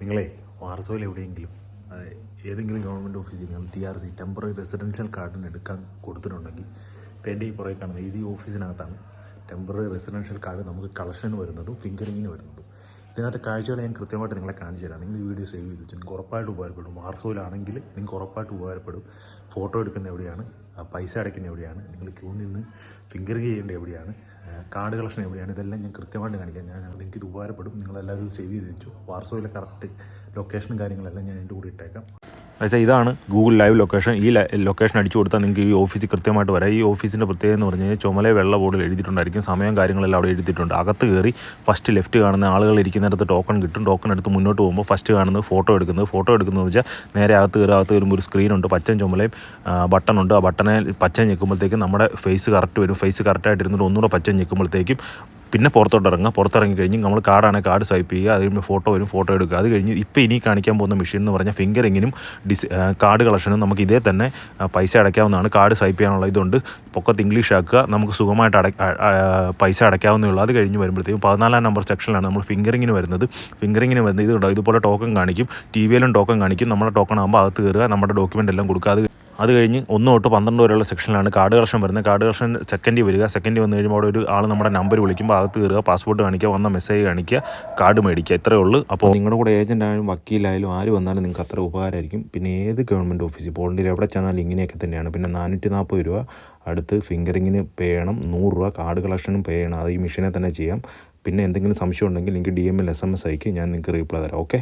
നിങ്ങളെ വാർസോയിൽ എവിടെയെങ്കിലും ഏതെങ്കിലും ഗവൺമെൻറ് ഓഫീസിൽ നിങ്ങൾ TRC ടെമ്പററി റെസിഡൻഷ്യൽ കാർഡിന് എടുക്കാൻ കൊടുത്തിട്ടുണ്ടെങ്കിൽ എൻ്റെ ഈ പുറകെ കാണുന്നത് ഇത് ഈ ഓഫീസിനകത്താണ് ടെമ്പററി റെസിഡൻഷ്യൽ കാർഡ് നമുക്ക് കളക്ഷന് വരുന്നതും ഫിംഗറിങ്ങിന് വരുന്നതും. ഇതിനകത്ത് കാഴ്ചകൾ ഞാൻ കൃത്യമായിട്ട് നിങ്ങളെ കാണിച്ചു തരാം. നിങ്ങൾ ഈ വീഡിയോ സേവ് ചെയ്ത് വെച്ചാൽ നിങ്ങൾക്ക് ഉറപ്പായിട്ട് ഉപകാരപ്പെടും. വാർസോയിലാണെങ്കിൽ നിങ്ങൾക്ക് ഉറപ്പായിട്ട് ഉപകാരപ്പെടും. ഫോട്ടോ എടുക്കുന്ന എവിടെയാണ്, പൈസ അടയ്ക്കുന്ന എവിടെയാണ്, നിങ്ങൾ ക്യൂ നിന്ന് ഫിംഗറിങ് ചെയ്യേണ്ട എവിടെയാണ്, കാർഡ് കളക്ഷൻ എവിടെയാണ്, ഇതെല്ലാം ഞാൻ കൃത്യമായിട്ട് കാണിക്കാം. നിങ്ങൾക്ക് ഇത് ഉപകാരപ്പെടും. നിങ്ങളെല്ലാവരും സേവ് ചെയ്ത് വെച്ചു. വാർസോയിലെ കറക്റ്റ് ലൊക്കേഷനും കാര്യങ്ങളെല്ലാം ഞാൻ എൻ്റെ കൂടെ ഇട്ടേക്കാം. പക്ഷേ ഇതാണ് ഗൂഗിൾ ലൈവ് ലൊക്കേഷൻ. ഈ ലൊക്കേഷൻ അടിച്ചു കൊടുത്താൽ നിങ്ങൾക്ക് ഈ ഓഫീസിൽ കൃത്യമായിട്ട് വരാം. ഈ ഓഫീസിൻ്റെ പ്രത്യേകത എന്ന് പറഞ്ഞു കഴിഞ്ഞാൽ ചുമല വെള്ള ബോർഡിൽ എഴുതിയിട്ടുണ്ടായിരിക്കും. സമയം കാര്യങ്ങളെല്ലാം അവിടെ എഴുതിയിട്ടുണ്ട്. അകത്ത് കയറി ഫസ്റ്റ് ലെഫ്റ്റ് കാണുന്ന ആളുകൾ ഇരിക്കുന്നിടത്ത് ടോക്കൺ കിട്ടും. ടോക്കൺ എടുത്ത് മുന്നോട്ട് പോകുമ്പോൾ ഫസ്റ്റ് കാണുന്നത് ഫോട്ടോ എടുക്കുന്നത് വെച്ചാൽ നേരെ അകത്ത് വരുമ്പോൾ ഒരു സ്ക്രീനുണ്ട്. പച്ചയും ചുമലയും ബട്ടണുണ്ട്. ആ ബട്ടനെ പച്ച ഞെക്കുമ്പോഴത്തേക്കും നമ്മുടെ ഫേസ് കറക്റ്റ് വരും. ഫേസ് കറക്റ്റായിട്ട് ഇരുന്നിട്ട് ഒന്നുകൂടെ പച്ച ഞെക്കുമ്പോഴത്തേക്കും പിന്നെ പുറത്തിറങ്ങി കഴിഞ്ഞ് നമ്മൾ കാർഡാണെങ്കിൽ കാർഡ് സ്വൈപ്പ് ചെയ്യുക. അത് കഴിയുമ്പോൾ ഫോട്ടോ വരും, ഫോട്ടോ എടുക്കുക. അത് കഴിഞ്ഞ് ഇപ്പോൾ ഇനി കാണിക്കാൻ പോകുന്ന മെഷീൻ എന്ന് പറഞ്ഞാൽ ഫിംഗറിങ്ങിനും കാർഡ് കളക്ഷനും നമുക്ക് ഇതേ തന്നെ പൈസ അടയ്ക്കാവുന്നതാണ്. കാർഡ് സ്വൈപ്പ് ചെയ്യാനുള്ള ഇതുണ്ട്. പൊക്കത്ത് ഇംഗ്ലീഷ് ആക്കുക. നമുക്ക് സുഖമായിട്ട് പൈസ അടയ്ക്കാവുന്നതുള്ളൂ. അത് കഴിഞ്ഞ് വരുമ്പോഴത്തേക്കും 14 നമ്പർ സെക്ഷനിലാണ് നമ്മൾ ഫിംഗറിങ്ങിന് വരുന്നത്. ഇതുണ്ടോ, ഇതുപോലെ ടോക്കൺ കാണിക്കും. TVയിലും ടോക്കൺ കാണിക്കും. നമ്മുടെ ടോക്കൺ ആകുമ്പോൾ അകത്ത് കയറുക, നമ്മുടെ ഡോക്യുമെൻ്റ് എല്ലാം കൊടുക്കുക. അത് കഴിഞ്ഞ് 1 തൊട്ട് 12 വരെയുള്ള സെക്ഷനിലാണ് കാർഡ് കളക്ഷൻ വരുന്നത്. കാർഡ് കളക്ഷൻ സെക്കൻഡിൽ വന്ന് കഴിയുമ്പോൾ അവിടെ ഒരു ആൾ നമ്മുടെ നമ്പർ വിളിക്കുമ്പോൾ അകത്ത് കയറുക, പാസ്പോർട്ട് കാണിക്കുക, വന്ന മെസ്സേജ് കാണിക്കുക, കാർഡ് മേടിക്കുക. ഇത്രയേ ഉള്ളൂ. അപ്പോൾ നിങ്ങളുടെ കൂടെ ഏജൻറ്റായാലും വക്കീലായാലും ആര് വന്നാലും നിങ്ങൾക്ക് അത്ര ഉപകാരമായിരിക്കും. പിന്നെ ഏത് ഗവൺമെൻറ് ഓഫീസിൽ പോകേണ്ടത് എവിടെ ചെന്നാലും ഇങ്ങനെയൊക്കെ തന്നെയാണ്. പിന്നെ 440 രൂപ അടുത്ത് ഫിംഗറിങ്ങിന് പേ ചെയ്യണം, 100 രൂപ കാർഡ് കളക്ഷനും പേ ചെയ്യണം. അത് ഈ മെഷീനെ തന്നെ ചെയ്യാം. പിന്നെ എന്തെങ്കിലും സംശയം ഉണ്ടെങ്കിൽ നിങ്ങൾക്ക് DM-ൽ SMS അയക്കും. ഞാൻ നിങ്ങൾക്ക് റീപ്ലൈ തരാം. ഓക്കെ.